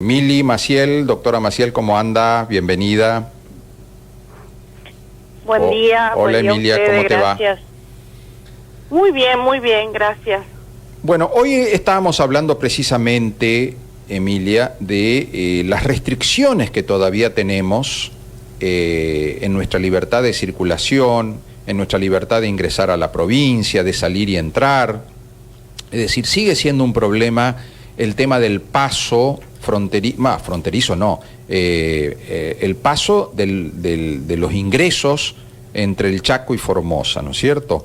Mili Maciel, doctora Maciel, ¿cómo anda? Bienvenida. Buen día. Hola buen día Emilia, a ustedes, ¿cómo te gracias. Muy bien, gracias. Bueno, hoy estábamos hablando precisamente, Emilia, de las restricciones que todavía tenemos en nuestra libertad de circulación, en nuestra libertad de ingresar a la provincia, de salir y entrar. Es decir, sigue siendo un problema el tema del paso fronterizo no, el paso de los ingresos entre el Chaco y Formosa, ¿no es cierto?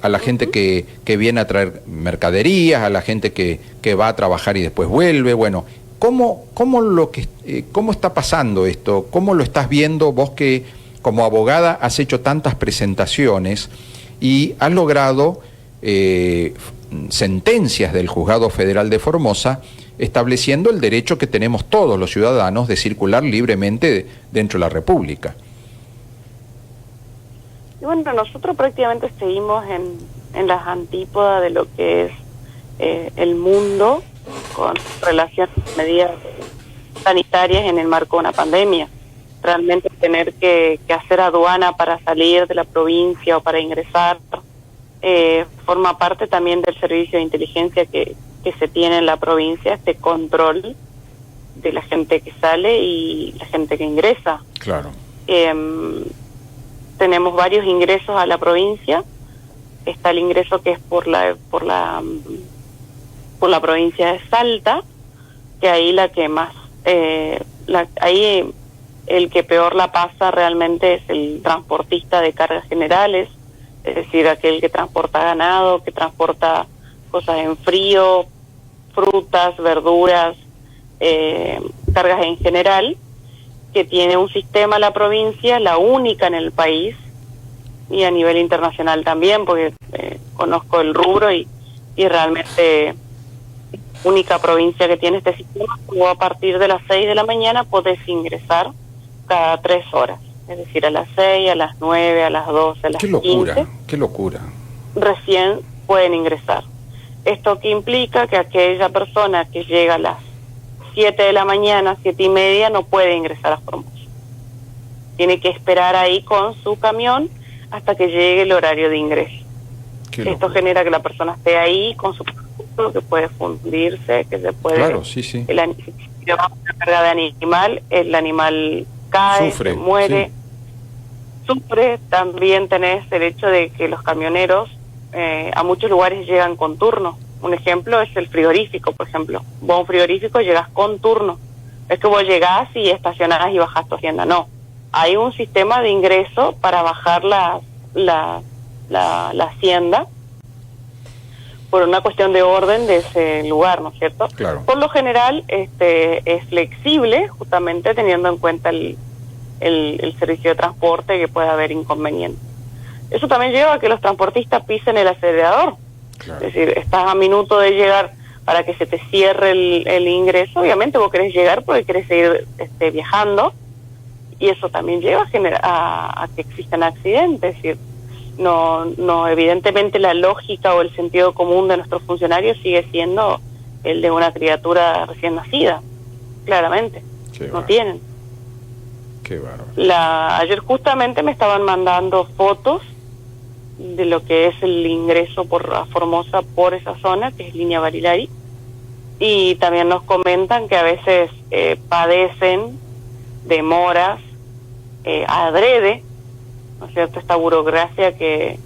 A la gente que viene a traer mercaderías, a la gente que va a trabajar y después vuelve. Bueno, ¿cómo está pasando esto? ¿Cómo lo estás viendo vos que como abogada has hecho tantas presentaciones y has logrado sentencias del Juzgado Federal de Formosa estableciendo el derecho que tenemos todos los ciudadanos de circular libremente dentro de la República? Y bueno, nosotros prácticamente seguimos en las antípodas de lo que es el mundo con relación a medidas sanitarias en el marco de una pandemia. Realmente tener que hacer aduana para salir de la provincia o para ingresar forma parte también del servicio de inteligencia que se tiene en la provincia, este control de la gente que sale y la gente que ingresa. Claro. Tenemos varios ingresos a la provincia. Está el ingreso que es por la provincia de Salta, que ahí la que más ahí el que peor la pasa realmente es el transportista de cargas generales, es decir, aquel que transporta ganado, que transporta cosas en frío, frutas, verduras, cargas en general, que tiene un sistema la provincia, la única en el país y a nivel internacional también, porque conozco el rubro y realmente única provincia que tiene este sistema. O a partir de las 6 de la mañana podés ingresar cada 3 horas, es decir, a las 6, a las 9, a las 12, a las 15. ¡Qué locura! Recién pueden ingresar. Esto que implica que aquella persona que llega a las 7 de la mañana, 7 y media, no puede ingresar a Formosa. Tiene que esperar ahí con su camión hasta que llegue el horario de ingreso. Esto genera que la persona esté ahí con su producto, que puede fundirse, que se puede... Claro, sí, sí. Una carga de animal, el animal cae, sufre, se muere, sí. Sufre. También tenés el hecho de que los camioneros a muchos lugares llegan con turno. Un ejemplo es el frigorífico, por ejemplo. Vos a un frigorífico llegás con turno. Es que vos llegás y estacionás y bajás tu hacienda. No. Hay un sistema de ingreso para bajar la hacienda por una cuestión de orden de ese lugar, ¿no es cierto? Claro. Por lo general es flexible, justamente teniendo en cuenta el servicio de transporte, que puede haber inconvenientes. Eso también lleva a que los transportistas pisen el acelerador. Claro. Es decir, estás a minuto de llegar para que se te cierre el ingreso. Obviamente vos querés llegar porque querés seguir viajando, y eso también lleva a que existan accidentes. Es decir, no, evidentemente la lógica o el sentido común de nuestros funcionarios sigue siendo el de una criatura recién nacida, claramente. No tienen. Qué bárbaro. Ayer justamente me estaban mandando fotos de lo que es el ingreso a Formosa por esa zona, que es línea Barilari, y también nos comentan que a veces padecen demoras adrede, ¿no es cierto?, esta burocracia que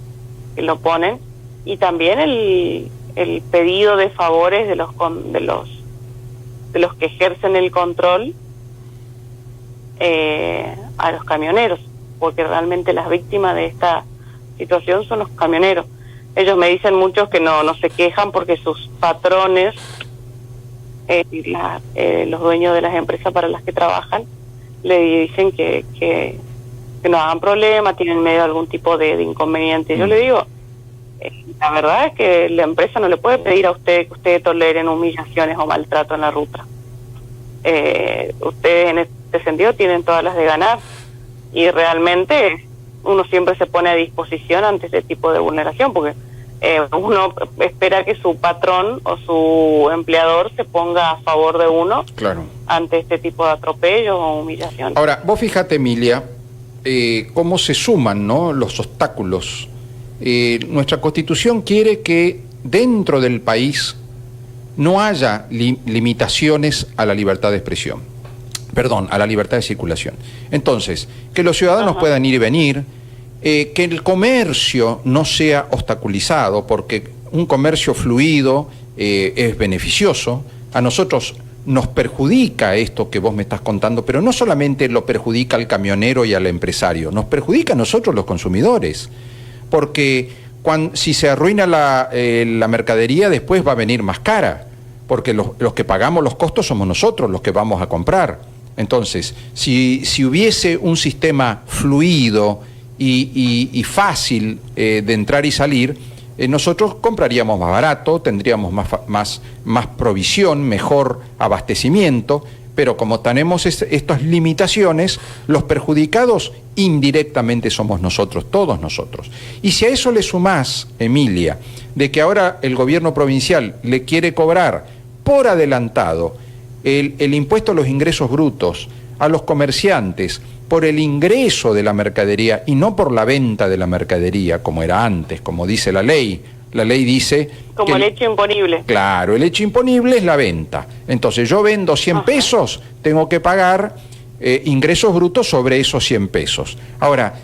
lo ponen, y también el pedido de favores de los que ejercen el control a los camioneros, porque realmente las víctimas de esta situación son los camioneros. Ellos me dicen muchos que no se quejan porque sus patrones, los dueños de las empresas para las que trabajan, le dicen que no hagan problema, tienen medio algún tipo de inconveniente. Yo le digo, la verdad es que la empresa no le puede pedir a usted que ustedes toleren humillaciones o maltrato en la ruta. Ustedes en este sentido tienen todas las de ganar, y realmente uno siempre se pone a disposición ante este tipo de vulneración, porque uno espera que su patrón o su empleador se ponga a favor de uno, claro, ante este tipo de atropellos o humillación. Ahora, vos fíjate, Emilia, cómo se suman, ¿no?, los obstáculos. Nuestra Constitución quiere que dentro del país no haya limitaciones a la libertad de expresión. Perdón, a la libertad de circulación. Entonces, que los ciudadanos puedan ir y venir, que el comercio no sea obstaculizado, porque un comercio fluido es beneficioso. A nosotros nos perjudica esto que vos me estás contando, pero no solamente lo perjudica al camionero y al empresario, nos perjudica a nosotros los consumidores, porque si se arruina la mercadería, después va a venir más cara, porque los que pagamos los costos somos nosotros los que vamos a comprar. Entonces, si hubiese un sistema fluido y fácil de entrar y salir, nosotros compraríamos más barato, tendríamos más provisión, mejor abastecimiento, pero como tenemos estas limitaciones, los perjudicados indirectamente somos nosotros, todos nosotros. Y si a eso le sumás, Emilia, de que ahora el gobierno provincial le quiere cobrar por adelantado el impuesto a los ingresos brutos a los comerciantes por el ingreso de la mercadería y no por la venta de la mercadería, como era antes, como dice la ley. La ley dice... Como el hecho imponible. Claro, el hecho imponible es la venta. Entonces yo vendo 100 pesos, tengo que pagar ingresos brutos sobre esos 100 pesos. Ahora,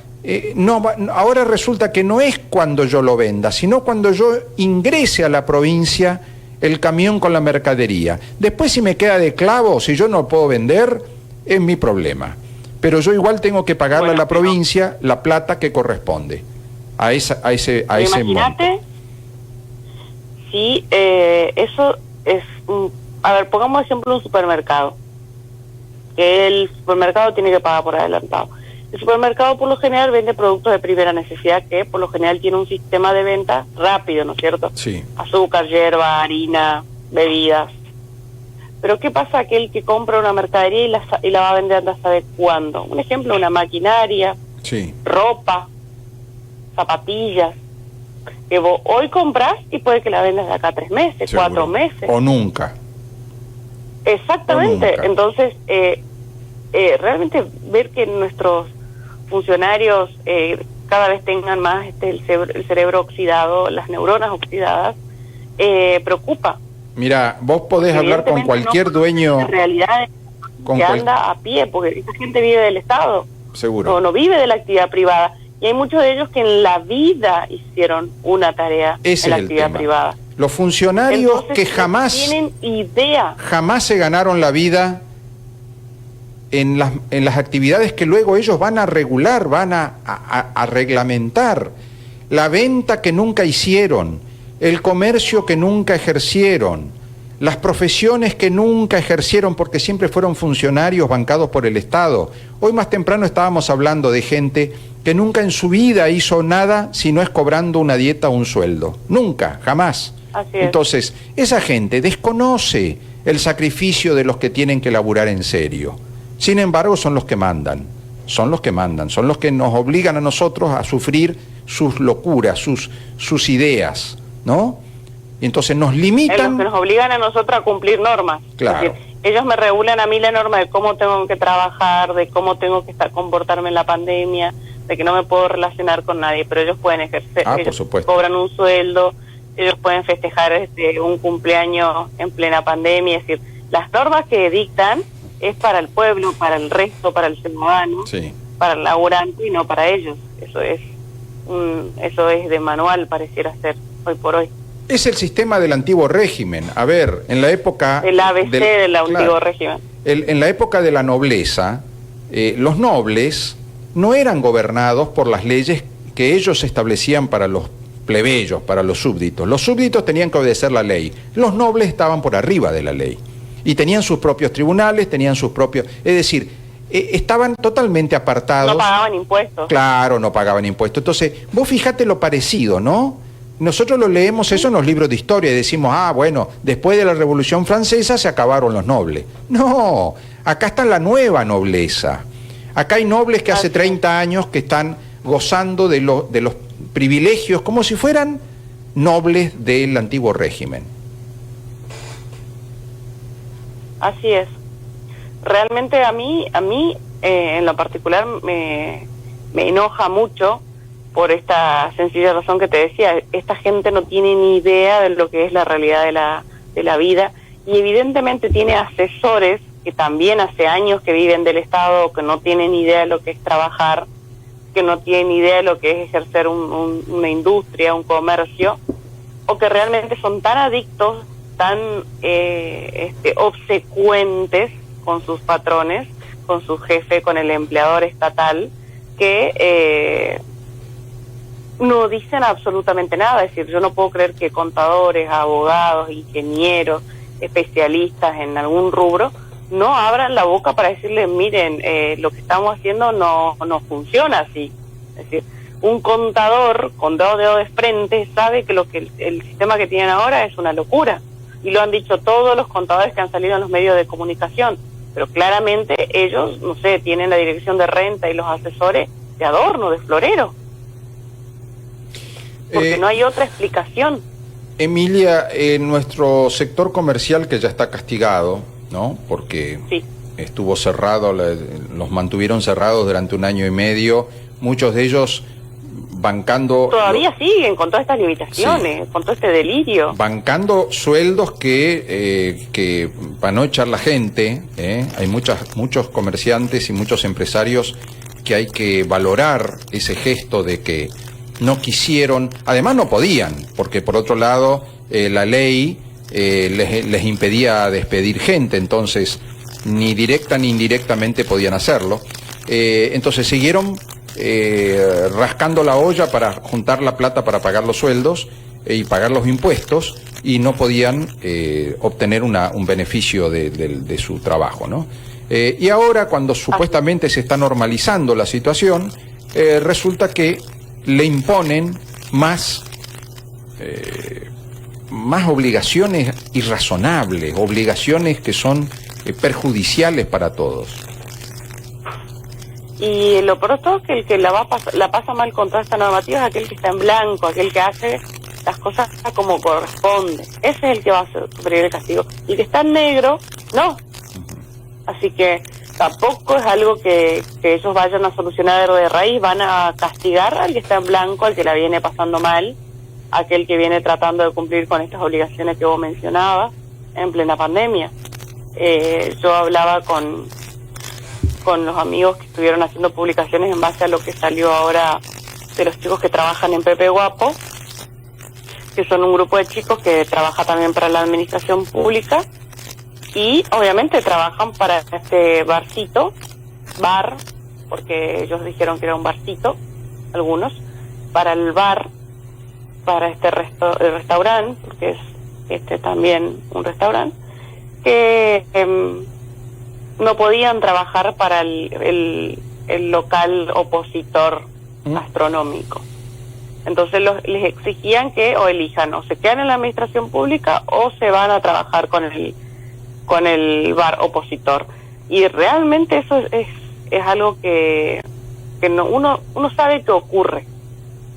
ahora resulta que no es cuando yo lo venda, sino cuando yo ingrese a la provincia el camión con la mercadería. Después, si me queda de clavo, si yo no puedo vender, es mi problema. Pero yo igual tengo que pagarle a la provincia la plata que corresponde a ese monto. Sí, eso es... a ver, pongamos ejemplo un supermercado. Que el supermercado tiene que pagar por adelantado. El supermercado por lo general vende productos de primera necesidad que por lo general tiene un sistema de venta rápido, ¿no es cierto? Sí. Azúcar, hierba, harina, bebidas. Pero ¿qué pasa aquel que compra una mercadería y la va a vender hasta sabe cuándo? Un ejemplo, una maquinaria, sí, ropa, zapatillas, que vos hoy compras y puede que la vendas de acá 3 meses, seguro. 4 meses. O nunca. Exactamente. O nunca. Entonces, realmente ver que nuestros funcionarios cada vez tengan más el cerebro oxidado, las neuronas oxidadas, preocupa. Mira, vos podés hablar con cualquier dueño... En realidad que anda a pie, porque esta gente vive del Estado. Seguro. No vive de la actividad privada. Y hay muchos de ellos que en la vida hicieron una tarea en la actividad privada. Los funcionarios entonces, que jamás... tienen idea. Jamás se ganaron la vida en las actividades que luego ellos van a regular, van a reglamentar. La venta que nunca hicieron, el comercio que nunca ejercieron, las profesiones que nunca ejercieron porque siempre fueron funcionarios bancados por el Estado. Hoy más temprano estábamos hablando de gente que nunca en su vida hizo nada si no es cobrando una dieta o un sueldo. Nunca, jamás. Así es. Entonces, esa gente desconoce el sacrificio de los que tienen que laburar en serio. Sin embargo, son los que mandan, son los que nos obligan a nosotros a sufrir sus locuras, sus ideas, ¿no? Y entonces nos limitan... En los que nos obligan a nosotros a cumplir normas. Claro. Es decir, ellos me regulan a mí la norma de cómo tengo que trabajar, de cómo tengo que comportarme en la pandemia, de que no me puedo relacionar con nadie, pero ellos pueden ejercer, por ellos supuesto. cobran un sueldo, ellos pueden festejar un cumpleaños en plena pandemia, es decir, las normas que dictan es para el pueblo, para el resto, para el ciudadano, sí, para el laburante y no para ellos. Eso es de manual, pareciera ser hoy por hoy. Es el sistema del antiguo régimen. A ver, en la época... El ABC del antiguo régimen. En la época de la nobleza, los nobles no eran gobernados por las leyes que ellos establecían para los plebeyos, para los súbditos. Los súbditos tenían que obedecer la ley. Los nobles estaban por arriba de la ley. Y tenían sus propios tribunales, tenían sus propios... Es decir, estaban totalmente apartados. No pagaban impuestos. Claro, no pagaban impuestos. Entonces, vos fijate lo parecido, ¿no? Nosotros lo leemos eso en los libros de historia y decimos, bueno, después de la Revolución Francesa se acabaron los nobles. No, acá está la nueva nobleza. Acá hay nobles que hace 30 años que están gozando de los privilegios como si fueran nobles del antiguo régimen. Así es. Realmente a mí en lo particular me enoja mucho por esta sencilla razón que te decía. Esta gente no tiene ni idea de lo que es la realidad de la vida, y evidentemente tiene asesores que también hace años que viven del Estado, que no tienen idea de lo que es trabajar, que no tienen idea de lo que es ejercer una industria, un comercio, o que realmente son tan adictos, tan obsecuentes con sus patrones, con su jefe, con el empleador estatal, que no dicen absolutamente nada. Es decir, yo no puedo creer que contadores, abogados, ingenieros, especialistas en algún rubro no abran la boca para decirles, miren, lo que estamos haciendo no funciona así. Es decir, un contador con dos dedos de frente sabe que el sistema que tienen ahora es una locura, y lo han dicho todos los contadores que han salido en los medios de comunicación, pero claramente ellos, no sé, tienen la dirección de renta y los asesores de adorno, de florero, porque no hay otra explicación. Emilia, nuestro sector comercial, que ya está castigado, ¿no? Porque sí, estuvo cerrado, los mantuvieron cerrados durante 1 año y medio, muchos de ellos bancando... Todavía siguen con todas estas limitaciones, sí, con todo este delirio. Bancando sueldos que para no echar la gente, hay muchos comerciantes y muchos empresarios que hay que valorar ese gesto de que no quisieron, además no podían, porque por otro lado la ley les impedía despedir gente, entonces ni directa ni indirectamente podían hacerlo. Entonces siguieron rascando la olla para juntar la plata para pagar los sueldos y pagar los impuestos, y no podían obtener un beneficio de su trabajo, ¿no? Y ahora, cuando supuestamente se está normalizando la situación, resulta que le imponen más obligaciones irrazonables, obligaciones que son perjudiciales para todos. Y lo peor de todo es que el que la pasa mal con toda esta normativa es aquel que está en blanco, aquel que hace las cosas como corresponde. Ese es el que va a sufrir el castigo. Y el que está en negro, no. Así que tampoco es algo que ellos vayan a solucionar de raíz. Van a castigar al que está en blanco, al que la viene pasando mal, aquel que viene tratando de cumplir con estas obligaciones que vos mencionabas en plena pandemia. Yo hablaba con los amigos que estuvieron haciendo publicaciones en base a lo que salió ahora de los chicos que trabajan en Pepe Guapo, que son un grupo de chicos que trabaja también para la administración pública, y obviamente trabajan para este bar, porque ellos dijeron que era un barcito, algunos, para el bar, para este restaurante, porque es también un restaurante, que no podían trabajar para el local opositor gastronómico. Entonces les exigían que o elijan, o se quedan en la administración pública o se van a trabajar con el bar opositor. Y realmente eso es algo que no, uno sabe que ocurre,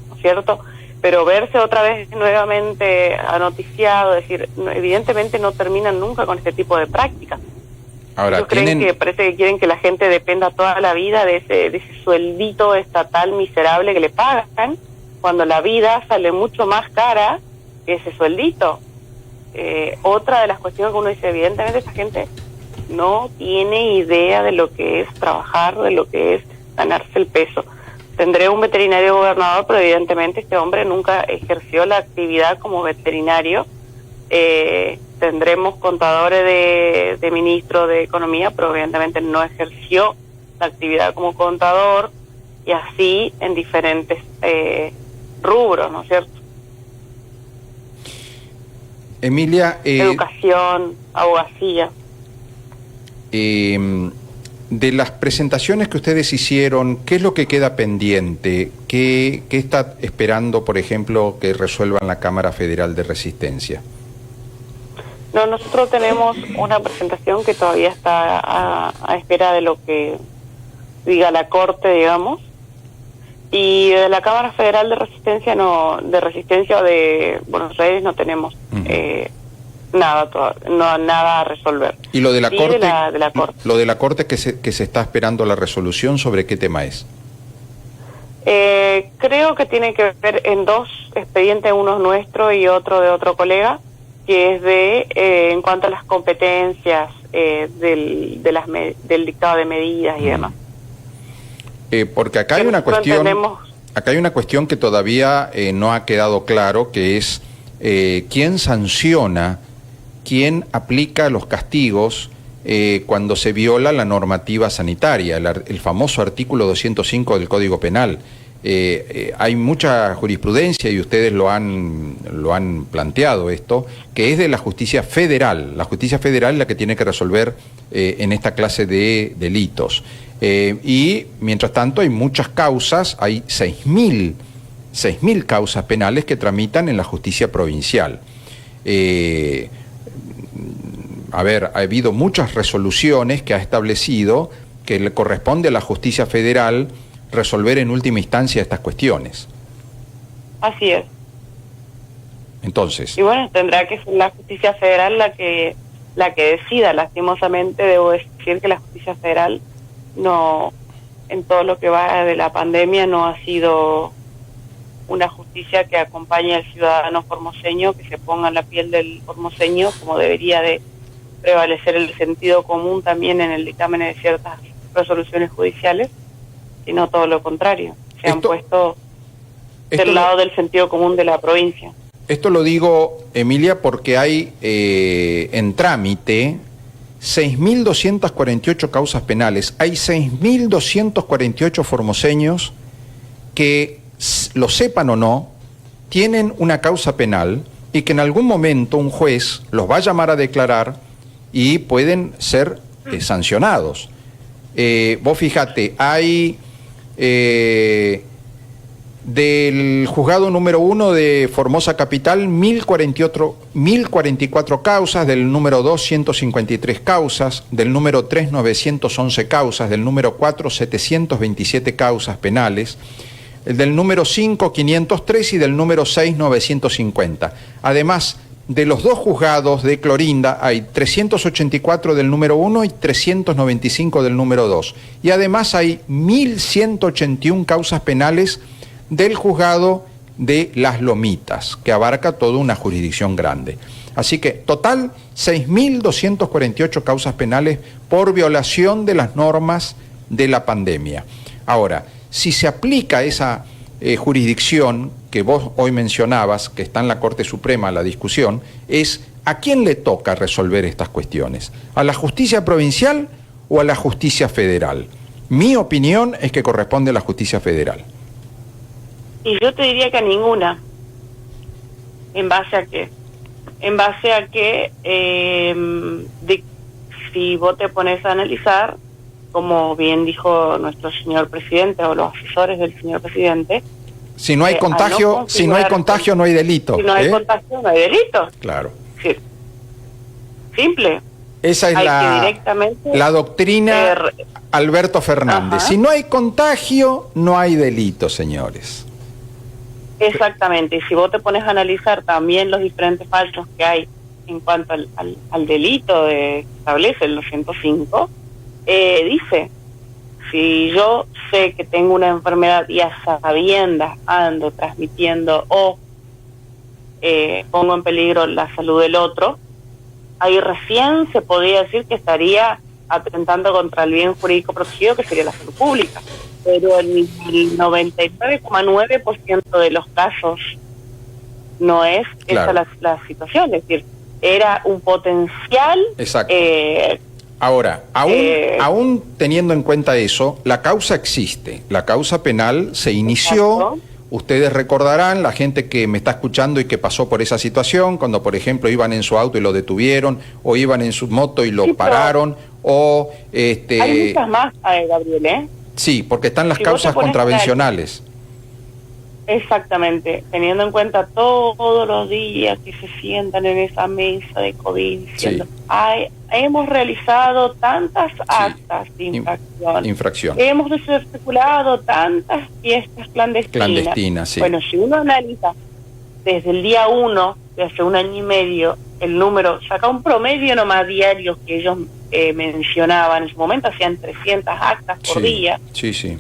¿no es cierto? Pero verse otra vez nuevamente anoticiado, es decir, evidentemente no terminan nunca con este tipo de prácticas. Ahora, ellos creen que parece que quieren que la gente dependa toda la vida de ese sueldito estatal miserable que le pagan, cuando la vida sale mucho más cara que ese sueldito. Otra de las cuestiones que uno dice, evidentemente esta gente no tiene idea de lo que es trabajar, de lo que es ganarse el peso. Tendré un veterinario gobernador, pero evidentemente este hombre nunca ejerció la actividad como veterinario. Tendremos contadores de ministro de Economía, pero evidentemente no ejerció la actividad como contador, y así en diferentes rubros, ¿no es cierto? Emilia, educación, abogacía. De las presentaciones que ustedes hicieron, ¿qué es lo que queda pendiente? ¿Qué está esperando, por ejemplo, que resuelvan la Cámara Federal de Resistencia? No, nosotros tenemos una presentación que todavía está a espera de lo que diga la Corte, digamos. Y de la Cámara Federal de Resistencia de Resistencia o de Buenos Aires no tenemos nada a resolver. ¿Y lo de la sí, Corte? De la Corte. Lo de la Corte que se está esperando la resolución, ¿sobre qué tema es? Creo que tiene que ver en dos expedientes, uno es nuestro y otro de otro colega, que es en cuanto a las competencias del dictado de medidas y demás. Porque acá hay una cuestión que todavía no ha quedado claro, que es quién sanciona, quién aplica los castigos cuando se viola la normativa sanitaria, el famoso artículo 205 del Código Penal. Hay mucha jurisprudencia y ustedes lo han planteado esto, que es de la justicia federal. La justicia federal es la que tiene que resolver en esta clase de delitos. Y mientras tanto hay muchas causas, hay 6.000 causas penales que tramitan en la justicia provincial. Ha habido muchas resoluciones que ha establecido que le corresponde a la justicia federal resolver en última instancia estas cuestiones. Así es. Entonces. Y bueno, tendrá que ser la justicia federal la que decida. Lastimosamente debo decir que la justicia federal no, en todo lo que va de la pandemia, no ha sido una justicia que acompañe al ciudadano formoseño, que se ponga en la piel del formoseño, como debería de prevalecer el sentido común también en el dictamen de ciertas resoluciones judiciales, sino todo lo contrario. Se han puesto del lado del sentido común de la provincia. Esto lo digo, Emilia, porque hay en trámite 6.248 causas penales. Hay 6.248 formoseños que, lo sepan o no, tienen una causa penal y que en algún momento un juez los va a llamar a declarar y pueden ser sancionados. Vos fíjate, hay del juzgado número 1 de Formosa Capital 1.044 causas, del número 2 153 causas, del número 3 911 causas, del número 4 727 causas penales, del número 5 503 y del número 6 950. Además, de los dos juzgados de Clorinda hay 384 del número 1 y 395 del número 2. Y además hay 1.181 causas penales del juzgado de Las Lomitas, que abarca toda una jurisdicción grande. Así que, total, 6.248 causas penales por violación de las normas de la pandemia. Ahora, si se aplica esa jurisdicción que vos hoy mencionabas, que está en la Corte Suprema la discusión, es ¿a quién le toca resolver estas cuestiones? ¿A la justicia provincial o a la justicia federal? Mi opinión es que corresponde a la justicia federal. Y yo te diría que a ninguna. ¿En base a qué? En base a que si vos te pones a analizar, como bien dijo nuestro señor presidente o los asesores del señor presidente, si no hay contagio, no hay delito. Si no hay contagio, no hay delito. Claro. Sí. Simple. Esa es la doctrina Alberto Fernández. Si no hay contagio, no hay delito, señores. Exactamente. Y si vos te pones a analizar también los diferentes fallos que hay en cuanto al delito que establece el 205, dice, si yo sé que tengo una enfermedad y a sabiendas ando transmitiendo o pongo en peligro la salud del otro, ahí recién se podría decir que estaría atentando contra el bien jurídico protegido, que sería la salud pública. Pero el 99,9% de los casos no es esa la situación, es decir, era un potencial. Exacto. Ahora, aún teniendo en cuenta eso, la causa existe, la causa penal se inició. Exacto. Ustedes recordarán, la gente que me está escuchando y que pasó por esa situación, cuando por ejemplo iban en su auto y lo detuvieron, o iban en su moto y lo pararon, o Hay muchas más, Gabriel, ¿eh? Sí, porque están las causas contravencionales. exactamente, teniendo en cuenta todos los días que se sientan en esa mesa de COVID diciendo, Sí. Hemos realizado tantas actas de infracción. hemos desarticulado tantas fiestas clandestinas. Sí. Bueno, si uno analiza desde el día 1, de hace un año y medio, el número, saca un promedio nomás diario que ellos mencionaban, en su momento hacían 300 actas por día. Sí, sí.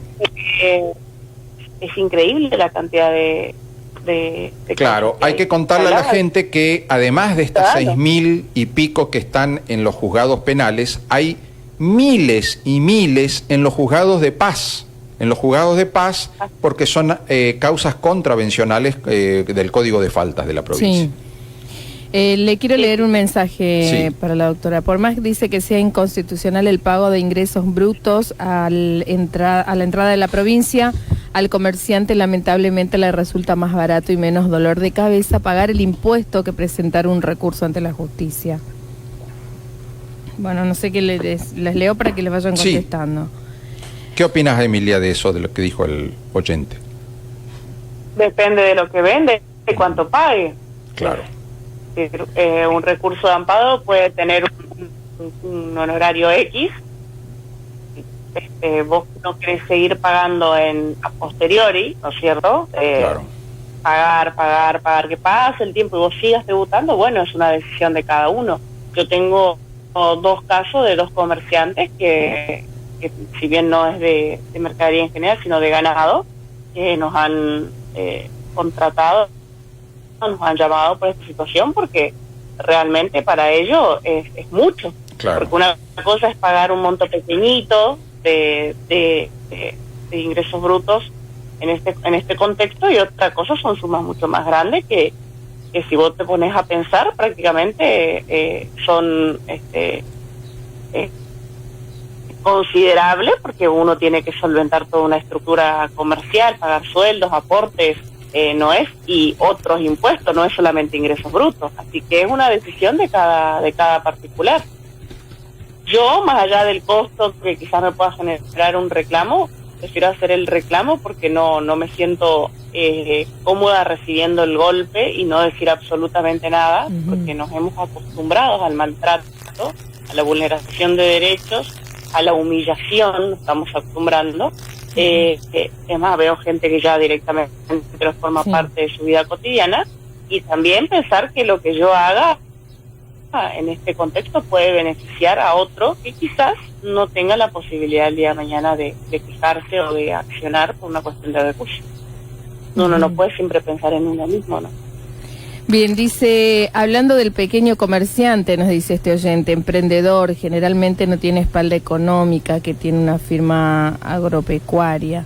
Es increíble la cantidad de claro, hay que contarle a la gente que además de estas 6.000 y pico que están en los juzgados penales, hay miles y miles en los juzgados de paz. En los juzgados de paz, porque son causas contravencionales del Código de Faltas de la provincia. Sí. Le quiero leer un mensaje para la doctora. Por más que dice que sea inconstitucional el pago de ingresos brutos a la entrada de la provincia, al comerciante lamentablemente le resulta más barato y menos dolor de cabeza pagar el impuesto que presentar un recurso ante la justicia. Bueno, no sé qué les leo para que les vayan contestando. ¿Qué opinas, Emilia, de eso, de lo que dijo el oyente? Depende de lo que vende, de cuánto pague. Claro. Un recurso de amparo puede tener un honorario X. Vos no querés seguir pagando a posteriori, ¿no es cierto? Claro. Pagar, que pase el tiempo y vos sigas debutando, bueno, es una decisión de cada uno. Yo tengo 2 casos de 2 comerciantes que si bien no es de mercadería en general, sino de ganado, que nos han contratado, nos han llamado por esta situación porque realmente para ellos es mucho. Claro. Porque una cosa es pagar un monto pequeñito de ingresos brutos en este contexto y otra cosa son sumas mucho más grandes que si vos te pones a pensar prácticamente son considerables porque uno tiene que solventar toda una estructura comercial, pagar sueldos, aportes, y otros impuestos, no es solamente ingresos brutos, así que es una decisión de cada particular. Yo, más allá del costo que quizás me pueda generar un reclamo, prefiero hacer el reclamo porque no me siento cómoda recibiendo el golpe y no decir absolutamente nada, porque nos hemos acostumbrado al maltrato, a la vulneración de derechos, a la humillación, nos estamos acostumbrando. Es más, veo gente que ya directamente lo forma parte de su vida cotidiana, y también pensar que lo que yo haga en este contexto puede beneficiar a otro que quizás no tenga la posibilidad el día de mañana de quejarse o de accionar por una cuestión de recursos. Uno no puede siempre pensar en uno mismo, ¿no? Bien, dice, hablando del pequeño comerciante, nos dice este oyente, emprendedor, generalmente no tiene espalda económica, que tiene una firma agropecuaria.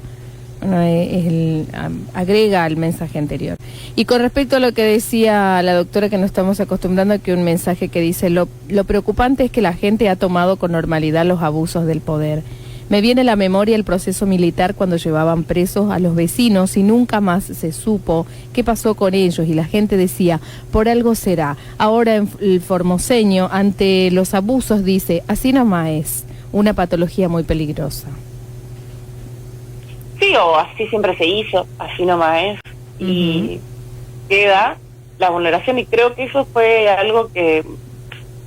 Bueno, agrega al mensaje anterior. Y con respecto a lo que decía la doctora, que no estamos acostumbrando, que un mensaje que dice, lo preocupante es que la gente ha tomado con normalidad los abusos del poder. Me viene a la memoria el proceso militar cuando llevaban presos a los vecinos y nunca más se supo qué pasó con ellos y la gente decía, por algo será. Ahora el formoseño ante los abusos dice, así nomás es, una patología muy peligrosa. Sí, o así siempre se hizo, así nomás es. Y queda la vulneración, y creo que eso fue algo que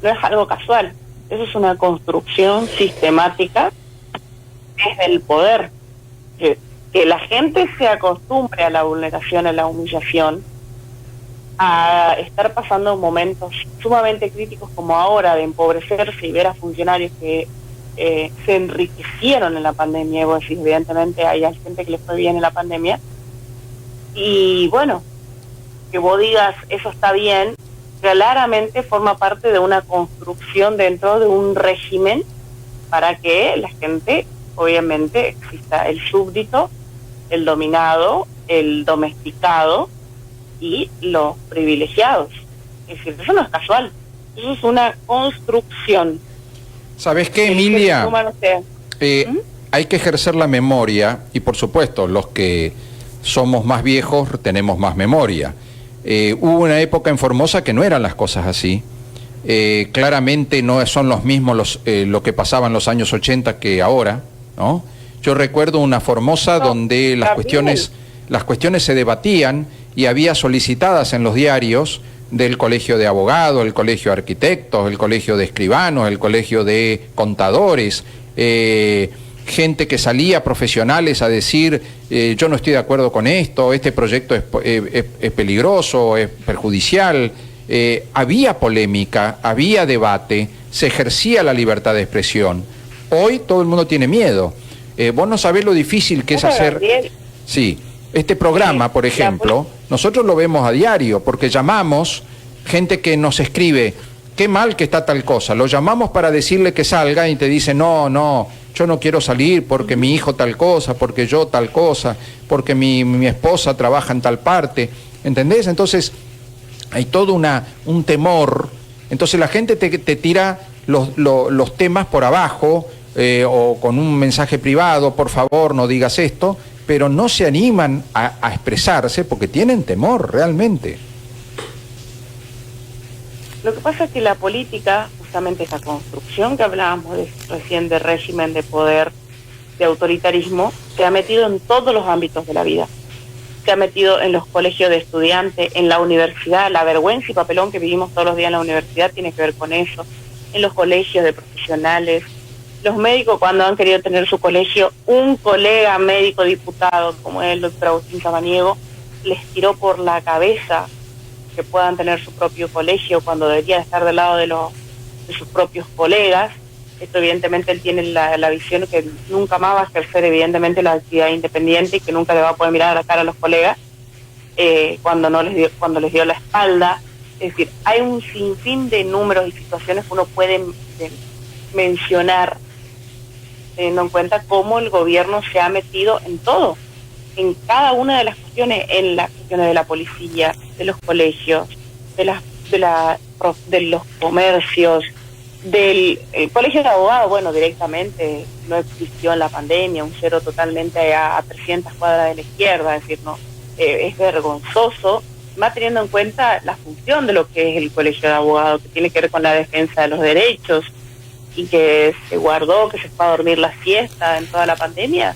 no es algo casual, eso es una construcción sistemática desde el poder, que la gente se acostumbre a la vulneración, a la humillación, a estar pasando momentos sumamente críticos como ahora, de empobrecerse y ver a funcionarios que se enriquecieron en la pandemia. Y vos decís, evidentemente hay gente que le fue bien en la pandemia, y bueno, que vos digas eso está bien, claramente forma parte de una construcción dentro de un régimen para que la gente, obviamente, exista el súbdito, el dominado, el domesticado y los privilegiados. Es decir, eso no es casual, eso es una construcción. ¿Sabes qué, Emilia? Hay que ejercer la memoria, y por supuesto, los que somos más viejos tenemos más memoria. Hubo una época en Formosa que no eran las cosas así. Claramente no son los mismos lo que pasaba en los años 80 que ahora, ¿no? Yo recuerdo una Formosa donde las cuestiones las cuestiones se debatían y había solicitadas en los diarios del Colegio de Abogados, el Colegio de Arquitectos, el Colegio de Escribanos, el Colegio de Contadores, gente que salía, profesionales, a decir yo no estoy de acuerdo con esto, este proyecto es peligroso, es perjudicial. Había polémica, había debate, se ejercía la libertad de expresión. Hoy todo el mundo tiene miedo. Vos no sabés lo difícil que es hacer... Sí, este programa, por ejemplo, nosotros lo vemos a diario, porque llamamos gente que nos escribe, qué mal que está tal cosa, lo llamamos para decirle que salga y te dice, no, yo no quiero salir porque mi hijo tal cosa, porque yo tal cosa, porque mi esposa trabaja en tal parte, ¿entendés? Entonces hay todo un temor, entonces la gente te tira los temas por abajo, o con un mensaje privado, por favor no digas esto, pero no se animan a expresarse porque tienen temor realmente. Lo que pasa es que la política, justamente esa construcción que hablábamos recién de régimen, de poder, de autoritarismo, se ha metido en todos los ámbitos de la vida. Se ha metido en los colegios de estudiantes, en la universidad, la vergüenza y papelón que vivimos todos los días en la universidad tiene que ver con eso, en los colegios de profesionales. Los médicos, cuando han querido tener su colegio, un colega médico diputado, como es el doctor Agustín Samaniego, les tiró por la cabeza que puedan tener su propio colegio cuando deberían estar del lado de sus propios colegas. Esto evidentemente él tiene la visión que nunca más va a ejercer evidentemente la actividad independiente y que nunca le va a poder mirar a la cara a los colegas cuando les dio la espalda. Es decir, hay un sinfín de números y situaciones que uno puede mencionar, teniendo en cuenta cómo el gobierno se ha metido en todo, en cada una de las cuestiones, en las cuestiones de la policía, de los colegios, de los comercios, del colegio de abogados. Bueno, directamente no existió en la pandemia, un cero totalmente a 300 cuadras de la izquierda, es decir, no, es vergonzoso, más teniendo en cuenta la función de lo que es el colegio de abogados, que tiene que ver con la defensa de los derechos, y que se guardó, que se fue a dormir la siesta en toda la pandemia.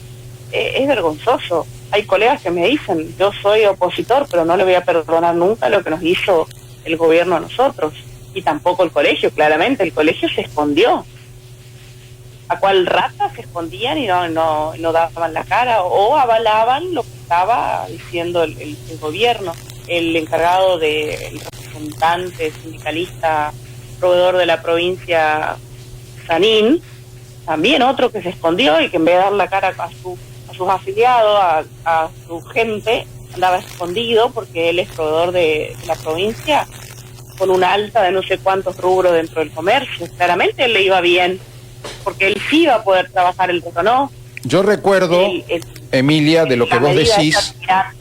Es vergonzoso. Hay colegas que me dicen, yo soy opositor, pero no le voy a perdonar nunca lo que nos hizo el gobierno a nosotros, y tampoco el colegio. Claramente el colegio se escondió. ¿A cuál rata se escondían y no daban la cara o avalaban lo que estaba diciendo el gobierno? El encargado el representante sindicalista proveedor de la provincia, Sanín, también otro que se escondió y que en vez de dar la cara a sus afiliados, a su gente, andaba escondido porque él es proveedor de la provincia con una alta de no sé cuántos rubros dentro del comercio. Claramente él le iba bien porque él sí iba a poder trabajar, el otro no. Yo recuerdo, Emilia, de lo que vos decís, la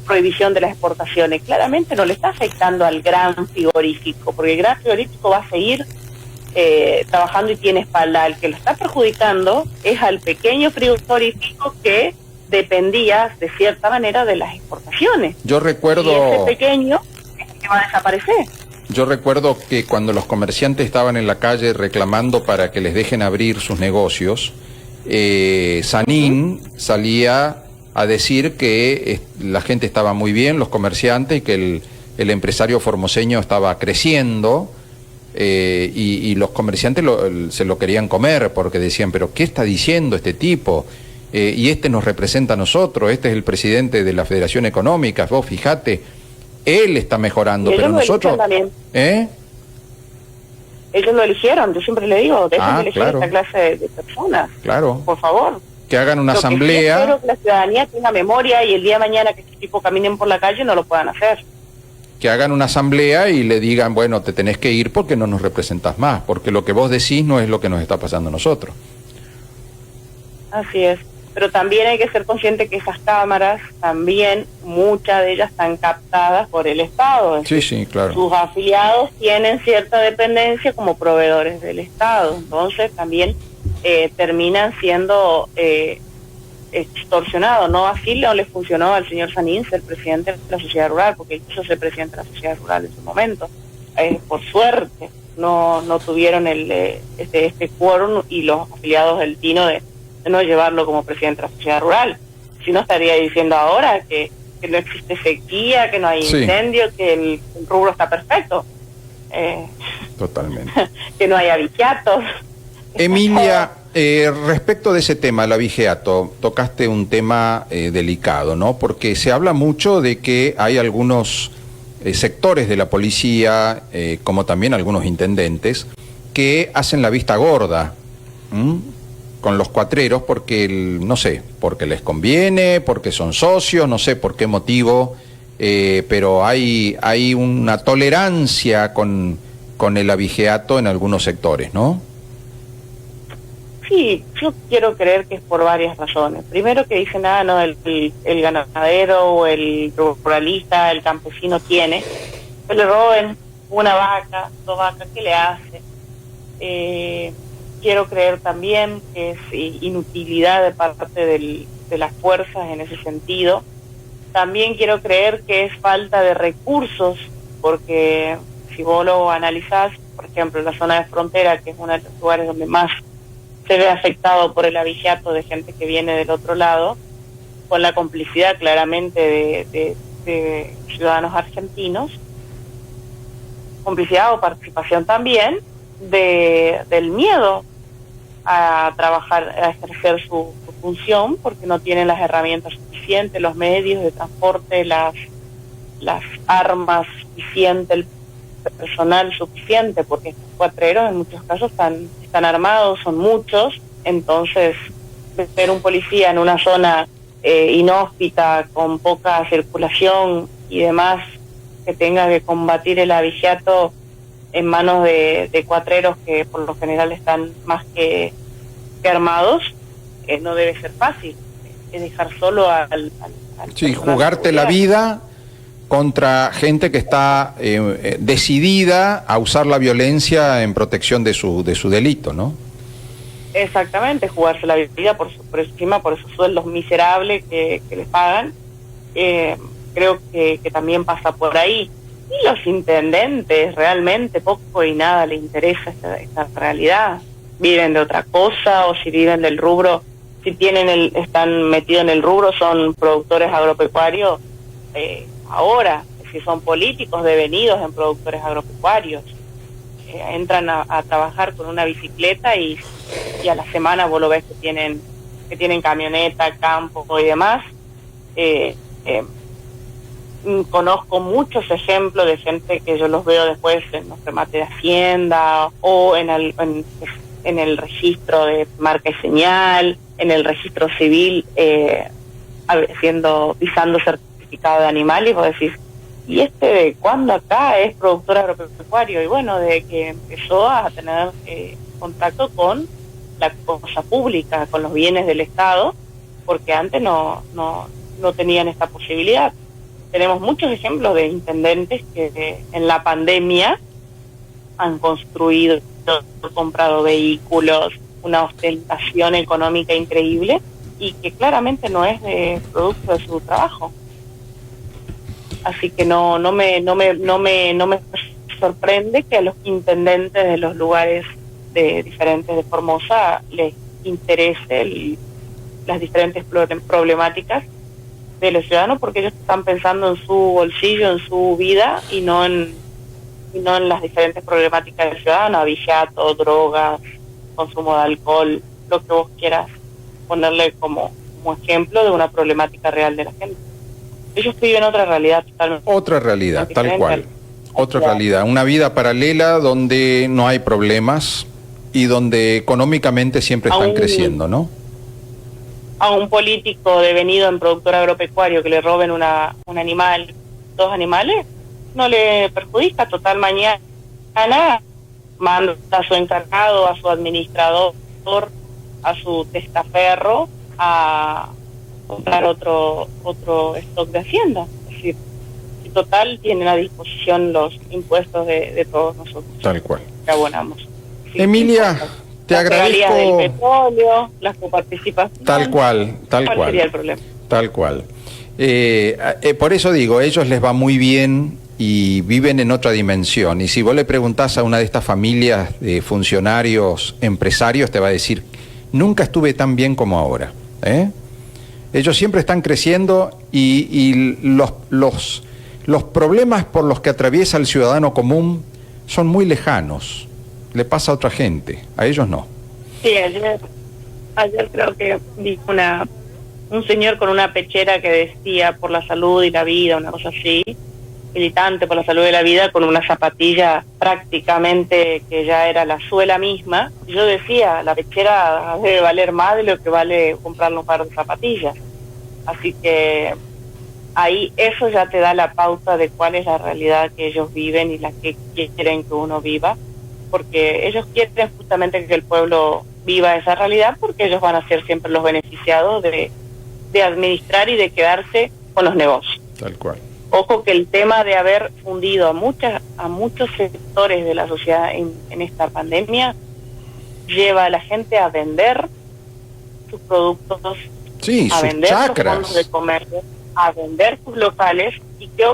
prohibición de las exportaciones claramente no le está afectando al gran frigorífico, porque el gran frigorífico va a seguir trabajando y tiene espalda. El que lo está perjudicando es al pequeño frigorífico que dependía de cierta manera de las exportaciones. Yo recuerdo... Y ese pequeño es el que va a desaparecer. Yo recuerdo que cuando los comerciantes estaban en la calle reclamando para que les dejen abrir sus negocios, Sanín salía a decir que la gente estaba muy bien, los comerciantes, y que el empresario formoseño estaba creciendo, y los comerciantes se lo querían comer porque decían, pero ¿qué está diciendo este tipo? Y este nos representa a nosotros, este es el presidente de la Federación Económica, vos fijate, él está mejorando, pero nosotros... Ellos lo eligieron, yo siempre le digo, dejen de elegir esta clase de personas. Claro. Por favor. Que hagan una asamblea. Que sí espero que la ciudadanía tenga memoria y el día de mañana que este tipo caminen por la calle no lo puedan hacer. Que hagan una asamblea y le digan, bueno, te tenés que ir porque no nos representas más, porque lo que vos decís no es lo que nos está pasando a nosotros. Así es. Pero también hay que ser consciente que esas cámaras, también muchas de ellas están captadas por el Estado. Sí, sí, claro. Sus afiliados tienen cierta dependencia como proveedores del Estado, entonces también terminan siendo extorsionados. No, así no le funcionó al señor Sanín ser presidente de la sociedad rural, porque él quiso ser presidente de la sociedad rural en su momento. Por suerte no tuvieron este quórum y los afiliados del Tino de no llevarlo como presidente de la sociedad rural. Si no, estaría diciendo ahora que no existe sequía, que no hay incendio, que el rubro está perfecto. Totalmente. Que no hay abigeatos. Emilia, respecto de ese tema, el abigeato, tocaste un tema delicado, ¿no? Porque se habla mucho de que hay algunos sectores de la policía, como también algunos intendentes, que hacen la vista gorda con los cuatreros porque, no sé, porque les conviene, porque son socios, no sé por qué motivo, pero hay una tolerancia con el abigeato en algunos sectores, ¿no? Sí, yo quiero creer que es por varias razones. Primero, que dicen, no, el ganadero o el ruralista, el campesino tiene, que le roben una vaca, 2 vacas, ¿qué le hace? Quiero creer también que es inutilidad de parte de las fuerzas en ese sentido. También quiero creer que es falta de recursos, porque si vos lo analizás, por ejemplo, la zona de frontera, que es uno de los lugares donde más se ve afectado por el abigeato de gente que viene del otro lado, con la complicidad claramente de ciudadanos argentinos, complicidad o participación también del miedo a trabajar, a ejercer su función, porque no tienen las herramientas suficientes, los medios de transporte, las armas suficientes, el personal suficiente, porque estos cuatreros en muchos casos están armados, son muchos. Entonces, ver un policía en una zona inhóspita, con poca circulación y demás, que tenga que combatir el abigeato en manos de cuatreros que por lo general están más que armados, no debe ser fácil. Es dejar solo al sí, jugarte la vida contra gente que está decidida a usar la violencia en protección de su delito, ¿no? Exactamente, jugarse la vida por encima, por esos sueldos miserables que les pagan. Creo que también pasa por ahí. Y los intendentes realmente poco y nada les interesa esta realidad. Viven de otra cosa, o si viven del rubro, si están metidos en el rubro, son productores agropecuarios ahora, si son políticos devenidos en productores agropecuarios. Entran a trabajar con una bicicleta y a la semana vos lo ves que tienen camioneta, campo y demás. Conozco muchos ejemplos de gente que yo los veo después en los remates de Hacienda o en el registro de marca y señal, en el registro civil, pisando certificado de animal, y vos decís, ¿y de cuándo acá es productor agropecuario? Y bueno, desde que empezó a tener contacto con la cosa pública, con los bienes del Estado, porque antes no tenían esta posibilidad. Tenemos muchos ejemplos de intendentes que en la pandemia han construido, comprado vehículos, una ostentación económica increíble, y que claramente no es de producto de su trabajo. Así que no me sorprende que a los intendentes de los lugares diferentes de Formosa les interese las diferentes problemáticas de los ciudadanos, porque ellos están pensando en su bolsillo, en su vida, y no en las diferentes problemáticas del ciudadano: abigeato, drogas, consumo de alcohol, lo que vos quieras ponerle como ejemplo de una problemática real de la gente. Ellos viven otra realidad totalmente. Otra realidad, tal cual. Otra realidad, una vida paralela donde no hay problemas y donde económicamente siempre están creciendo, ¿no? A un político devenido en productor agropecuario que le roben un animal, 2 animales, no le perjudica. Total, mañana manda a su encargado, a su administrador, a su testaferro a comprar otro stock de Hacienda. Es decir, y total, tienen a disposición los impuestos de todos nosotros. Tal cual. Que abonamos. Sí, Emilia, te agradezco. Las regalías del petróleo, las coparticipaciones. Tal cual. ¿Cuál sería el problema? Tal cual. Por eso digo, a ellos les va muy bien y viven en otra dimensión. Y si vos le preguntás a una de estas familias de funcionarios, empresarios, te va a decir, nunca estuve tan bien como ahora. Ellos siempre están creciendo y los problemas por los que atraviesa el ciudadano común son muy lejanos. Le pasa a otra gente, a ellos no. Sí, ayer creo que vi un señor con una pechera que decía por la salud y la vida, una cosa así, militante por la salud y la vida, con una zapatilla prácticamente que ya era la suela misma. Yo decía, la pechera debe valer más de lo que vale comprarle un par de zapatillas. Así que ahí eso ya te da la pauta de cuál es la realidad que ellos viven y la que quieren que uno viva, porque ellos quieren justamente que el pueblo viva esa realidad, porque ellos van a ser siempre los beneficiados de administrar y de quedarse con los negocios. Tal cual. Ojo que el tema de haber fundido a muchos sectores de la sociedad en esta pandemia lleva a la gente a vender sus productos, sí, a sus vender chacras, sus fondos de comercio, a vender sus locales, y que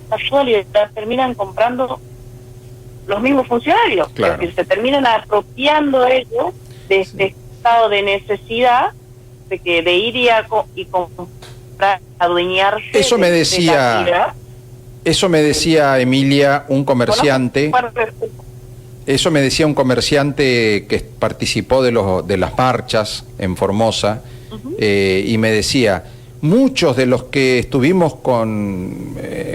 casualidad terminan comprando los mismos funcionarios. Claro. Es decir, se terminan apropiando ellos de este estado de necesidad de ir y comprar, adueñarse. Eso me decía, eso me decía Emilia, un comerciante. Eso me decía un comerciante que participó de las marchas en Formosa, y me decía, muchos de los que estuvimos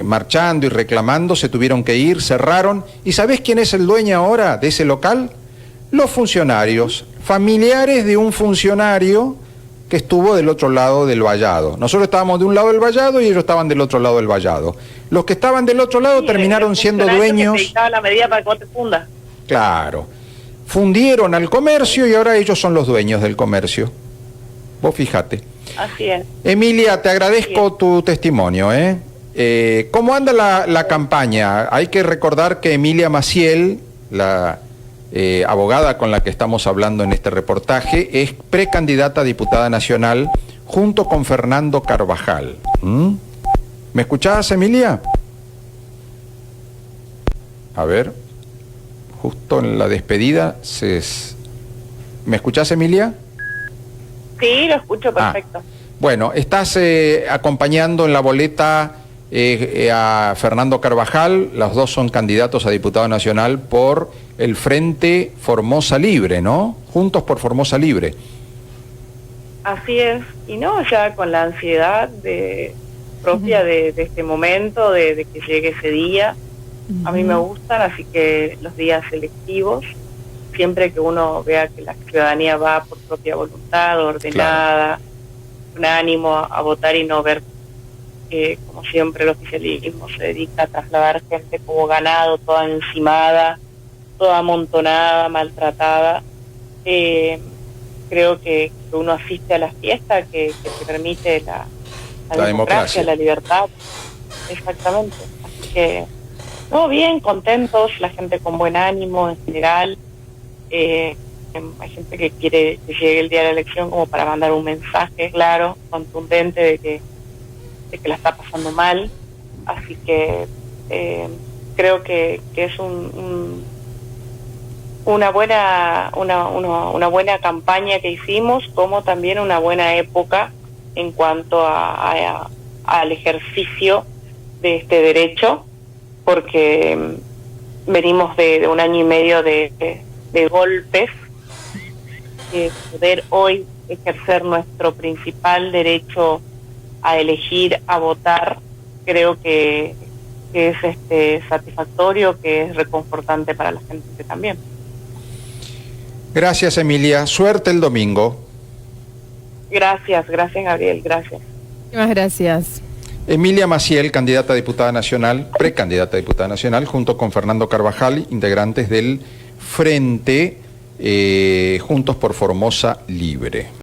marchando y reclamando se tuvieron que ir, cerraron. ¿Y sabés quién es el dueño ahora de ese local? Los funcionarios, familiares de un funcionario que estuvo del otro lado del vallado. Nosotros estábamos de un lado del vallado y ellos estaban del otro lado del vallado. Los que estaban del otro lado terminaron siendo dueños. Que te la medida para que vos te fundas. Claro. Fundieron al comercio y ahora ellos son los dueños del comercio. Vos fíjate. Así es. Emilia, te agradezco tu testimonio, ¿eh? ¿Cómo anda la campaña? Hay que recordar que Emilia Maciel, la abogada con la que estamos hablando en este reportaje, es precandidata a diputada nacional junto con Fernando Carvajal. ¿Me escuchás, Emilia? A ver, justo en la despedida ¿Me escuchás, Emilia? Sí, lo escucho perfecto. Bueno, estás acompañando en la boleta a Fernando Carvajal. Los dos son candidatos a diputado nacional por el Frente Formosa Libre, ¿no? Juntos por Formosa Libre. Así es, y no ya con la ansiedad propia de este momento, de que llegue ese día. A mí me gustan, así que los días electivos, siempre que uno vea que la ciudadanía va por propia voluntad, ordenada, claro, con ánimo a votar, y no ver que, como siempre, el oficialismo se dedica a trasladar gente como ganado, toda encimada, toda amontonada, maltratada. Creo que uno asiste a la fiesta que te permite la democracia, la libertad. Exactamente. Así que, todo bien, contentos, la gente con buen ánimo en general. Hay gente que quiere que llegue el día de la elección como para mandar un mensaje claro, contundente de que la está pasando mal. Así que creo que es una buena campaña que hicimos, como también una buena época en cuanto al ejercicio de este derecho, porque venimos de un año y medio de golpes. Poder hoy ejercer nuestro principal derecho a elegir, a votar, creo que es satisfactorio, que es reconfortante para la gente también. Gracias, Emilia. Suerte el domingo. Gracias, Gabriel, gracias. Muchas gracias. Emilia Maciel, candidata a diputada nacional, precandidata a diputada nacional, junto con Fernando Carvajal, integrantes del Frente Juntos por Formosa Libre.